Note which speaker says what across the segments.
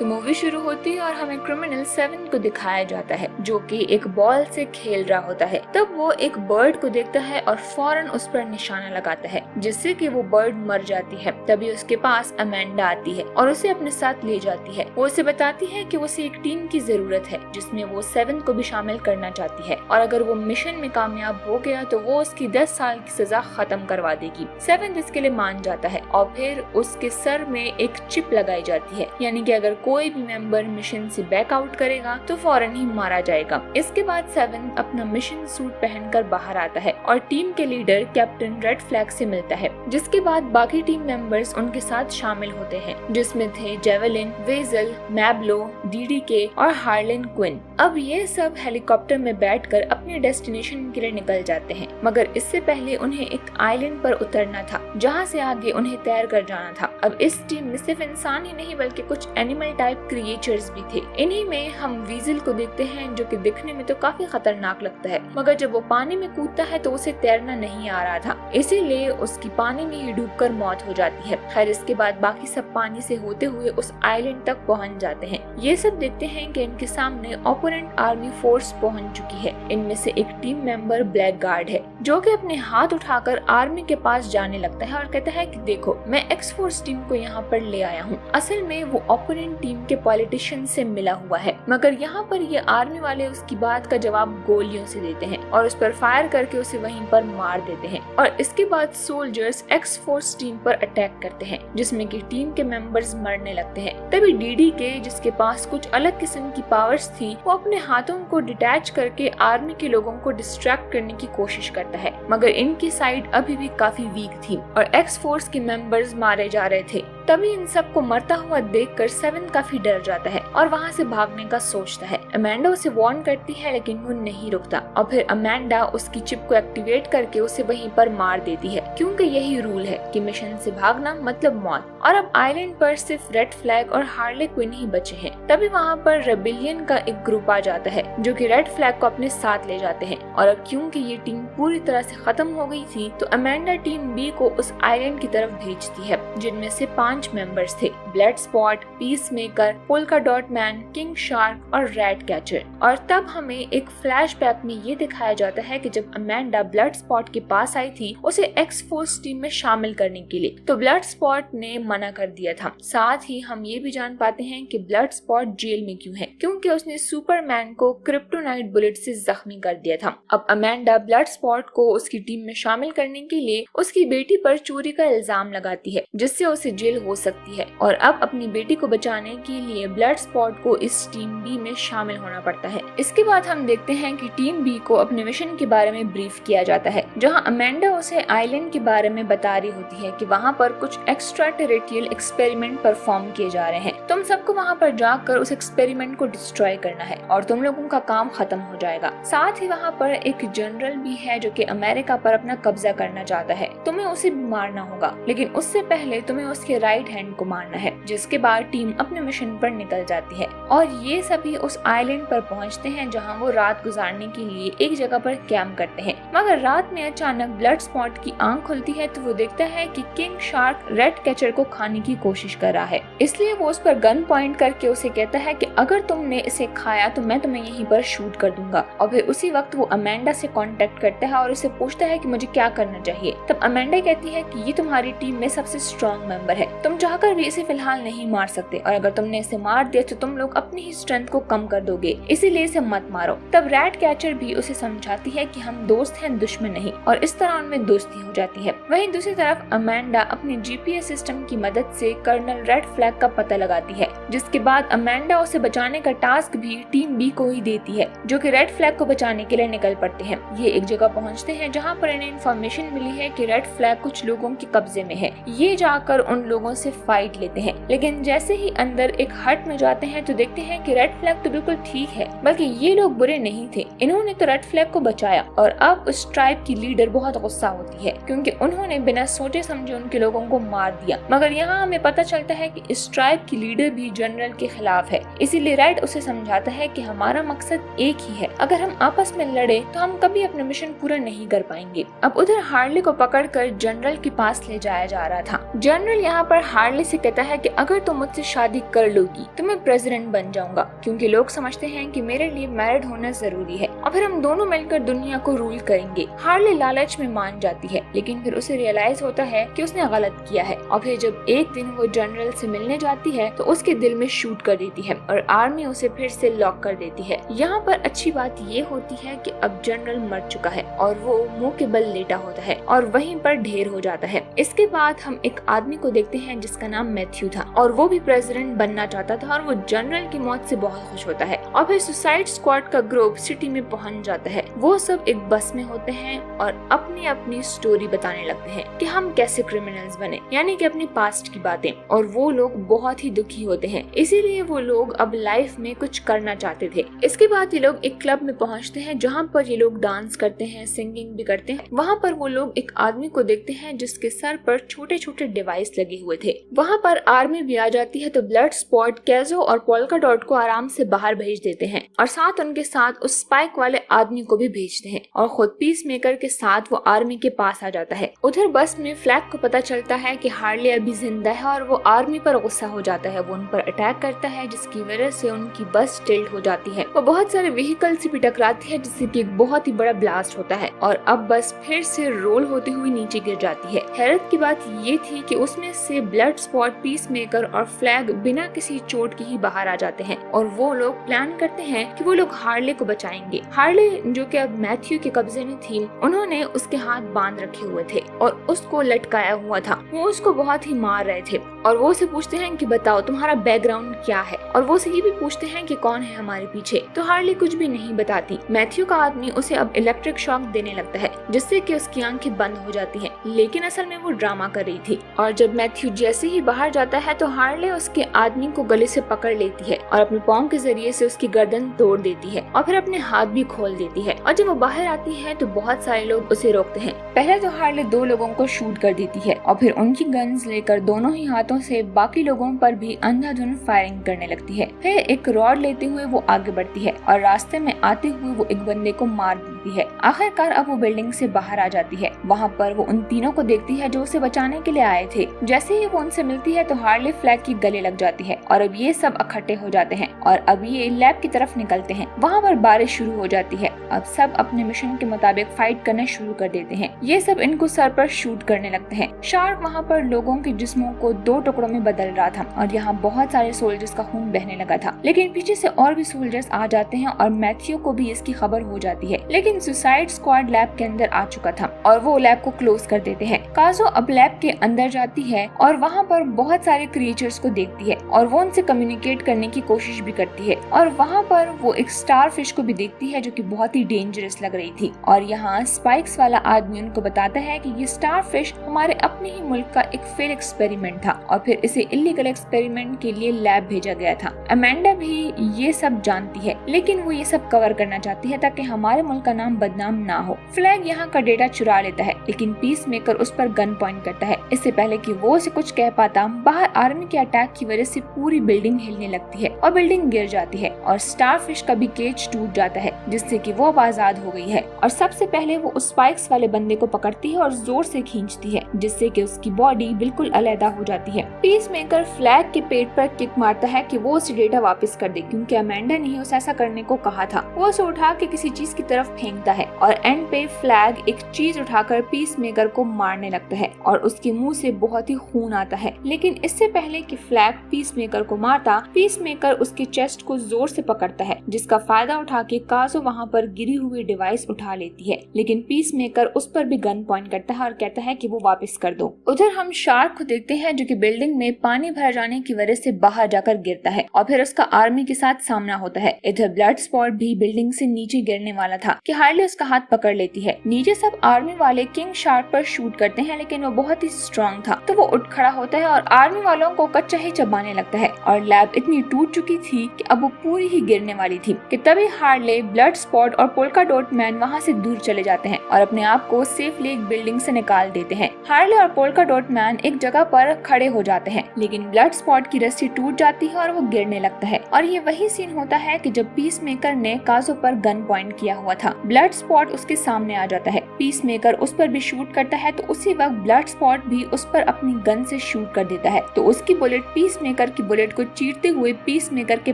Speaker 1: तो मूवी शुरू होती है और हमें क्रिमिनल 7 को दिखाया जाता है जो कि एक बॉल से खेल रहा होता है। तब वो एक बर्ड को देखता है और फौरन उस पर निशाना लगाता है जिससे कि वो बर्ड मर जाती है। तभी उसके पास अमेंडा आती है और उसे अपने साथ ले जाती है। वो उसे बताती है कि उसे एक टीम की जरूरत है जिसमें वो 7 को भी शामिल करना चाहती है और अगर वो मिशन में कामयाब हो गया तो वो उसकी 10 साल की सजा खत्म करवा देगी। 7 इसके लिए मान जाता है और फिर उसके सर में एक चिप लगाई जाती है, यानी कि अगर कोई भी मेंबर मिशन से बैकआउट करेगा तो फौरन ही मारा जाएगा। इसके बाद 7 अपना मिशन सूट पहनकर बाहर आता है और टीम के लीडर कैप्टन रेड फ्लैग से मिलता है, जिसके बाद बाकी टीम मेंबर्स उनके साथ शामिल होते हैं जिसमें थे जेवेलिन, वेजल, मैब्लो, डीडीके और हार्लिन क्विन। अब ये सब हेलीकॉप्टर में बैठकर अपने डेस्टिनेशन के लिए निकल जाते हैं, मगर इससे पहले उन्हें एक आइलैंड पर उतरना था जहाँ से आगे उन्हें तैर कर जाना था। अब इस टीम में सिर्फ इंसान ही नहीं बल्कि कुछ एनिमल टाइप क्रिएचर्स भी थे। इन्हीं में हम वीजल को देखते हैं जो कि दिखने में तो काफी खतरनाक लगता है, मगर जब वो पानी में कूदता है तो उसे तैरना नहीं आ रहा था, इसीलिए उसकी पानी में ही डूबकर मौत हो जाती है। खैर इसके बाद बाकी सब पानी से होते हुए उस आइलैंड तक पहुंच जाते हैं। ये सब देखते हैं कि इनके सामने ओपोनेंट आर्मी फोर्स पहुंच चुकी है। इनमें से एक टीम मेंबर ब्लैक गार्ड है जो कि अपने हाथ उठाकर आर्मी के पास जाने लगता है और कहता है कि देखो मैं एक्स फोर्स टीम को यहाँ पर ले आया हूँ। असल में वो ओपोनेंट टीम के पॉलिटिशियन से मिला हुआ है, मगर यहाँ पर ये आर्मी वाले उसकी बात का जवाब गोलियों से देते हैं और उस पर फायर करके उसे वहीं पर मार देते हैं। और इसके बाद सोल्जर्स एक्स फोर्स टीम पर अटैक करते हैं जिसमें कि टीम के मेंबर्स मरने लगते हैं। तभी डीडी के जिसके पास कुछ अलग किस्म की पावर्स थी वो अपने हाथों को डिटैच करके आर्मी के लोगों को डिस्ट्रैक्ट करने की कोशिश करता है, मगर इनकी साइड अभी भी काफी वीक थी और एक्स फोर्स के मेंबर्स मारे जा रहे थे। तभी इन सबको मरता हुआ देखकर 7 काफी डर जाता है और वहाँ से भागने का सोचता है। अमेंडा उसे वार्न करती है लेकिन वो नहीं रुकता और फिर अमेंडा उसकी चिप को एक्टिवेट करके उसे वहीं पर मार देती है, क्योंकि यही रूल है कि मिशन से भागना मतलब मौत। और अब आइलैंड पर सिर्फ रेड फ्लैग और हार्ले क्विन ही बचे हैं। तभी वहाँ पर रेबिलियन का एक ग्रुप आ जाता है जो कि रेड फ्लैग को अपने साथ ले जाते हैं और अब क्योंकि ये टीम पूरी तरह से खत्म हो गई थी तो अमेंडा टीम बी को उस आइलैंड की तरफ भेजती है जिनमें से 5 मेंबर्स थे, blood spot, peace maker, polka dot man, king shark और रैट कैचर। और तब हमें एक फ्लैशबैक में ये दिखाया जाता है कि जब अमेंडा ब्लड स्पॉट के पास आई थी उसे एक्स फोर्स टीम में शामिल करने के लिए, तो ब्लड स्पॉट ने मना कर दिया था। साथ ही हम ये भी जान पाते हैं कि ब्लड स्पॉट जेल में क्यों है, क्योंकि उसने सुपरमैन को क्रिप्टोनाइट बुलेट से जख्मी कर दिया था। अब अमेंडा ब्लड स्पॉट को उसकी टीम में शामिल करने के लिए उसकी बेटी पर चोरी का इल्जाम लगाती है जिससे उसे जेल हो सकती है और अब अपनी बेटी को बचाने के लिए ब्लड स्पॉट को इस टीम बी में शामिल होना पड़ता है। इसके बाद हम देखते हैं कि टीम बी को अपने मिशन के बारे में ब्रीफ किया जाता है जहां अमेंडा उसे आइलैंड के बारे में बता रही होती है कि वहां पर कुछ एक्स्ट्रा टेरेस्ट्रियल एक्सपेरिमेंट परफॉर्म किए जा रहे हैं। तुम सबको वहां पर जाकर उस एक्सपेरिमेंट को डिस्ट्रॉय करना है और तुम लोगों का काम खत्म हो जाएगा। साथ ही वहाँ पर एक जनरल भी है जो कि अमेरिका पर अपना कब्जा करना चाहता है। तुम्हें उसे भी मारना होगा, लेकिन उससे पहले तुम्हें उसके राइट हैंड को मारना है। जिसके बाद टीम अपने मिशन पर निकल जाती है और ये सभी उस आइलैंड पर पहुंचते हैं जहां वो रात गुजारने के लिए एक जगह पर कैंप करते हैं। मगर रात में अचानक ब्लड स्पॉट की आंख खुलती है तो वो देखता है कि किंग शार्क रेड कैचर को खाने की कोशिश कर रहा है, इसलिए वो उस पर गन पॉइंट करके उसे कहता है कि अगर तुमने इसे खाया तो मैं तुम्हें यहीं पर शूट कर दूंगा। और फिर उसी वक्त वो अमेंडा से कांटेक्ट करता है और उसे पूछता है कि मुझे क्या करना चाहिए। तब अमेंडा कहती है कि ये तुम्हारी टीम में सबसे स्ट्रॉन्ग मेंबर है, तुम चाहकर भी इसे फिलहाल नहीं मार सकते और अगर तुमने इसे मार दिया तो तुम लोग अपनी ही स्ट्रेंथ को कम कर दोगे, इसीलिए इसे मत मारो। तब रैट कैचर भी उसे समझाती है कि हम दोस्त हैं, दुश्मन नहीं, और इस तरह उनमें दोस्ती हो जाती है। वहीं दूसरी तरफ अमेंडा अपने जीपीएस सिस्टम की मदद से कर्नल रेड फ्लैग का पता लगाती है, जिसके बाद अमेंडा उसे बचाने का टास्क भी टीम बी को ही देती है जो कि रेड फ्लैग को बचाने के लिए निकल पड़ते हैं। ये एक जगह पहुंचते हैं जहां पर इन्हें इन्फॉर्मेशन मिली है कि रेड फ्लैग कुछ लोगों के कब्जे में है। ये जाकर उन लोगों से फाइट लेते हैं, लेकिन जैसे ही अंदर एक हट में जाते हैं तो देखते हैं कि रेड फ्लैग तो बिल्कुल ठीक है, बल्कि ये लोग बुरे नहीं थे, इन्होंने तो रेड फ्लैग को बचाया। और अब उस ट्राइब की लीडर बहुत गुस्सा होती है क्योंकि उन्होंने बिना सोचे समझे उनके लोगों को मार दिया। मगर यहाँ हमें पता चलता है कि इस ट्राइब की लीडर भी जनरल के खिलाफ है, इसीलिए रेड उसे समझाता है कि हमारा मकसद एक ही है, अगर हम आपस में लड़े तो हम कभी अपना मिशन पूरा नहीं कर पाएंगे। अब उधर हार्ले को पकड़कर जनरल के पास ले जाया जा रहा था। जनरल यहाँ पर हार्ले से कहता है कि अगर तुम मुझसे शादी कर लोगी तो मैं प्रेसिडेंट बन जाऊंगा, क्योंकि लोग समझते हैं कि मेरे लिए मैरिड होना जरूरी है और फिर हम दोनों मिलकर दुनिया को रूल करेंगे। हार्ले लालच में मान जाती है, लेकिन फिर उसे रियलाइज होता है कि उसने गलत किया है और फिर जब एक दिन वो जनरल से मिलने जाती है तो उसके दिल में शूट कर देती है और आर्मी उसे फिर से लॉक कर देती है। यहाँ पर अच्छी बात ये होती है कि अब जनरल मर चुका है और वो मुंह के बल लेटा होता है और वहीं पर ढेर हो जाता है। इसके बाद हम एक आदमी को देखते हैं जिसका नाम मैथ्यू था और वो भी प्रेसिडेंट बनना चाहता था और वो जनरल की मौत से बहुत खुश होता है। और फिर सुसाइड स्क्वाड का ग्रुप सिटी में पहुंच जाता है। वो सब एक बस में होते हैं और अपनी अपनी स्टोरी बताने लगते हैं कि हम कैसे क्रिमिनल्स बने, यानी कि अपने पास्ट की बातें। और वो लोग बहुत ही दुखी होते हैं, इसीलिए वो लोग अब लाइफ में कुछ करना चाहते थे। इसके बाद ये लोग एक क्लब में पहुंचते हैं जहाँ पर ये लोग डांस करते हैं, सिंगिंग भी करते हैं। वहाँ पर वो लोग एक आदमी को देखते हैं जिसके सर पर छोटे छोटे डिवाइस लगे हुए थे। वहाँ पर आर्मी भी आ जाती है तो ब्लड स्पॉट, कैजो और पोल्का डॉट को आराम से बाहर भेज देते हैं और साथ उनके साथ उस स्पाइक वाले आदमी को भी भेजते हैं और खुद पीस मेकर के साथ वो आर्मी के पास आ जाता है। उधर बस में फ्लैग को पता चलता है कि हार्ले अभी जिंदा है और वो आर्मी पर गुस्सा हो जाता है। वो उन पर अटैक करता है जिसकी वजह से उनकी बस टिल्ट हो जाती है। वो बहुत सारे व्हीकल से भी टकराती है जिससे कि एक बहुत ही बड़ा ब्लास्ट होता है और अब बस फिर से रोल होती हुई नीचे गिर जाती है। हैरत की बात ये थी कि उसमें से ब्लड स्पॉट, पीस मेकर और फ्लैग बिना किसी चोट के ही बाहर आ जाते हैं और वो लोग प्लान करते हैं कि वो लोग हार्ले को बचाएंगे। हार्ले जो कि अब मैथ्यू के कब्जे में थी, उन्होंने उसके हाथ बांध रखे हुए थे और उसको लटकाया हुआ था। वो उसको बहुत ही मार रहे थे और वो उसे पूछते हैं कि बताओ तुम्हारा बैकग्राउंड क्या है, और वो उसे ये भी पूछते हैं कि कौन है हमारे पीछे। तो हार्ले कुछ भी नहीं बताती। मैथ्यू का आदमी उसे अब इलेक्ट्रिक शॉक देने लगता है जिससे कि उसकी आंखें बंद हो जाती हैं, लेकिन असल में वो ड्रामा कर रही थी। और जब मैथ्यू जैसे ही बाहर जाता है तो हार्ले उसके आदमी को गले से पकड़ लेती है और अपने पाँव के जरिए से उसकी गर्दन तोड़ देती है और फिर अपने हाथ भी खोल देती है। और जब वो बाहर आती है तो बहुत सारे लोग उसे रोकते हैं। पहले तो हार्ले 2 लोगों को शूट कर देती है और फिर उनकी गन्स लेकर दोनों ही हाथों से बाकी लोगों पर भी अंधाधुंध फायरिंग करने लगती है। फिर एक रॉड लेते हुए वो आगे बढ़ती है और रास्ते में आते हुए वो एक बंदे को मार देती है। आखिरकार अब वो बिल्डिंग से बाहर आ जाती है। वहाँ पर वो उन तीनों को देखती है जो उसे बचाने के लिए आए थे। जैसे ही वो उनसे मिलती है तो हार्ले फ्लैग की गले लग जाती है और अब ये सब इकट्ठे हो जाते हैं और अब ये लैब की तरफ निकलते हैं। वहाँ पर बारिश शुरू हो जाती है। अब सब अपने मिशन के मुताबिक फाइट करना शुरू कर देते हैं। ये सब इनको सर पर शूट करने लगते हैं। शार्क वहाँ पर लोगों के जिस्मों को 2 टुकड़ों में बदल रहा था और यहाँ बहुत सारे सोल्जर्स का खून बहने लगा था, लेकिन पीछे से और भी सोल्जर्स आ जाते हैं और मैथ्यू को भी इसकी खबर हो जाती है। लेकिन सुसाइड स्क्वाड लैब के अंदर आ चुका था और वो लैब को क्लोज कर देते हैं। काजो अब लैब के अंदर जाती है और वहाँ पर बहुत सारे क्रिएचर्स को देखती है और वो उनसे कम्युनिकेट करने की कोशिश भी करती है। और वहाँ पर वो एक स्टार फिश को भी देखती है जो कि बहुत ही डेंजरस लग रही थी। और यहाँ स्पाइक्स वाला आदमी उनको बताता है कि ये स्टार फिश हमारे अपने ही मुल्क का एक फेल एक्सपेरिमेंट था और फिर इसे इलीगल एक्सपेरिमेंट के लिए लैब भेजा गया था। अमेंडा भी ये सब जानती है, लेकिन वो ये सब कवर करना चाहती है ताकि हमारे मुल्क का नाम बदनाम ना हो। फ्लैग यहाँ का डेटा चुरा लेता है, लेकिन पीस मेकर उस पर गन पॉइंट करता है। इससे पहले कि वो उसे कुछ कह पाता, बाहर आर्मी के अटैक की वजह से पूरी बिल्डिंग हिलने लगती है और बिल्डिंग गिर जाती है और स्टारफिश का भी केज टूट जाता है जिससे कि वो अब आजाद हो गई है। और सबसे पहले वो उस स्पाइक्स वाले बंदे को पकड़ती है और जोर से खींचती है जिससे कि उसकी बॉडी बिल्कुल अलहदा हो जाती है। पीस मेकर फ्लैग के पेट पर किक मारता है कि वो उसे डेटा वापस कर दे, क्योंकि अमेंडा ने उसे ऐसा करने को कहा था। वो उसे उठा के किसी चीज की तरफ फेंकता है और एंड पे फ्लैग एक चीज उठाकर पीस मेकर को मारने लगता है और उसके मुंह से बहुत ही खून आता है। लेकिन इससे पहले कि फ्लैग पीस मेकर को मारता, पीस मेकर उसके चेस्ट को जोर से पकड़ता है, जिसका फायदा उठा के काजो वहाँ पर गिरी हुई डिवाइस उठा लेती है। लेकिन पीस मेकर उस पर भी गन पॉइंट करता है और कहता है कि वो वापस कर दो। उधर हम शार्क को देखते हैं जो कि बिल्डिंग में पानी भर जाने की वजह से बाहर जाकर गिरता है और फिर उसका आर्मी के साथ सामना होता है। इधर ब्लड स्पॉट भी बिल्डिंग से नीचे गिरने वाला था कि हार्ले उसका हाथ पकड़ लेती है। नीचे सब आर्मी वाले किंग शार्क पर शूट करते हैं, लेकिन वो बहुत ही स्ट्रॉन्ग था तो वो उठ खड़ा होता है और आर्मी वालों को कच्चा ही चबाने लगता है। और लैब इतनी टूट चुकी थी कि अब वो पूरी ही गिरने वाली थी कि तभी हार्ले, ब्लड स्पॉट और पोल्का डॉट मैन वहाँ से दूर चले जाते हैं और अपने आप को सेफली एक बिल्डिंग से निकाल देते हैं। हार्ले और पोल्का डॉट मैन एक जगह पर खड़े हो जाते हैं, लेकिन ब्लड स्पॉट की रस्सी टूट जाती है और वो गिरने लगता है। और ये वही सीन होता है कि जब पीसमेकर ने काजो पर गन पॉइंट किया हुआ था। ब्लड स्पॉट उसके सामने आ जाता है। पीसमेकर उस पर भी शूट करता है तो उसी वक्त ब्लड स्पॉट भी उस पर अपनी गन से शूट कर देता है। तो उसकी बुलेट पीसमेकर की बुलेट को चीरते हुए पीसमेकर के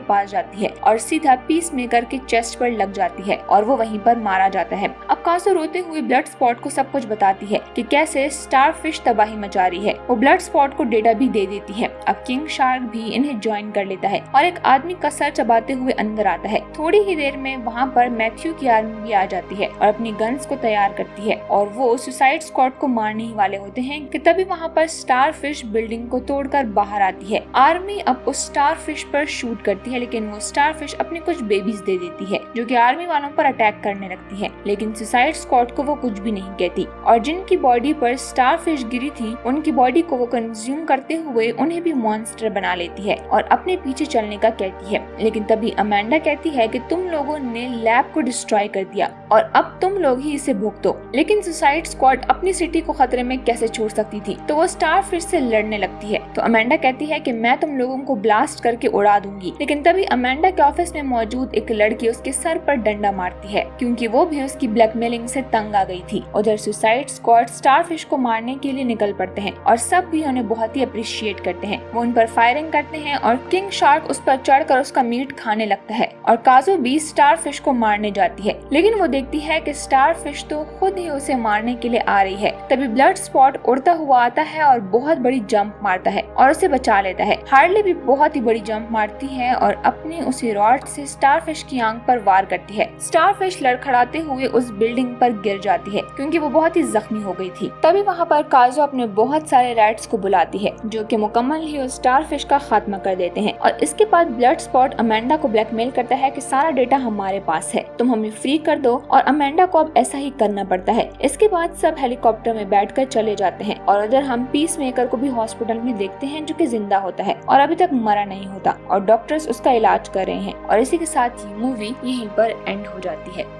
Speaker 1: पास जाती है और सीधा पीसमेकर के चेस्ट पर लग जाती है और वो वहीं पर मारा जाता है। अब काजो रोते हुए ब्लड स्पॉट को सब कुछ बताती है कि कैसे स्टारफिश तबाही मचा रही है। वो ब्लड स्पॉट को डेटा भी दे देती है। अब किंग शार्क भी इन्हें ज्वाइन कर लेता है और एक आदमी का सर चबाते हुए अंदर आता है। थोड़ी ही देर में वहाँ पर मैथ्यू की आर्मी भी आ जाती है और अपनी गन्स को तैयार करती है और वो सुसाइड स्क्वाड को मारने ही वाले होते हैं कि तभी वहाँ पर स्टारफिश बिल्डिंग को तोड़कर बाहर आती है। आर्मी अब उस स्टारफिश पर शूट करती है, लेकिन वो स्टारफिश अपने कुछ बेबीज दे देती है जो कि आर्मी वालों पर अटैक करने लगती है, लेकिन सुसाइड स्क्वाड को वो कुछ भी नहीं कहती और जिनकी बॉडी पर स्टारफिश गिरी थी उनकी बॉडी को वो कंज्यूम करते हुए उन्हें भी मॉन्स्टर बना लेती है और अपने पीछे चलने का कहती है। लेकिन तभी अमेंडा कहती है कि तुम लोगों ने लैब को डिस्ट्रॉय कर दिया और अब तुम लोग ही इसे भुगतो। लेकिन सुसाइड स्क्वाड अपनी सिटी को खतरे में कैसे छोड़ सकती थी, तो वो स्टारफिश से लड़ने लगती है। तो अमेंडा कहती है कि मैं तुम लोगों को ब्लास्ट करके उड़ा दूंगी। लेकिन तभी अमेंडा के ऑफिस में मौजूद एक लड़की उसके सर पर डंडा मारती है क्योंकि वो भी उसकी ब्लैकमेलिंग से तंग आ गई थी। उधर सुसाइड स्क्वाड स्टारफिश को मारने के लिए निकल पड़ते हैं और सब भी उन्हें बहुत ही अप्रिशिएट करते हैं। वो उन पर फायरिंग करते हैं और किंग शार्क उस पर चढ़कर उसका मीट खाने लगता है और काजो भी स्टारफिश को मारने जाती है, लेकिन वो देखती है कि स्टारफिश तो खुद ही उसे मारने के लिए आ रही है। तभी ब्लड स्पॉट उड़ता हुआ आता है और बहुत बड़ी जंप मारता है और उसे बचा लेता है। हार्ली भी बहुत ही बड़ी जंप मारती है और अपनी उसी रॉड से स्टारफिश की आंख पर वार करती है। स्टारफिश लड़खड़ाते हुए उस बिल्डिंग पर गिर जाती है क्योंकि वो बहुत ही जख्मी हो गई थी। तभी वहाँ पर काजो अपने बहुत सारे रैट्स को बुलाती है जो कि मुकम्मल ही उस स्टारफिश का खात्मा कर देते हैं और इसके बाद ब्लड स्पॉट अमेंडा को ब्लैकमेल करता है कि सारा डेटा हमारे पास है, तुम हमें फ्री कर दो, और अमेंडा को अब ऐसा ही करना पड़ता है। इसके बाद सब हेलीकॉप्टर में बैठकर चले जाते हैं और उधर हम पीसमेकर को भी हॉस्पिटल में देखते हैं जो कि जिंदा होता है और अभी तक मरा नहीं होता और डॉक्टर्स उसका इलाज कर रहे हैं। और इसी के साथ ये मूवी यहीं पर एंड हो जाती है।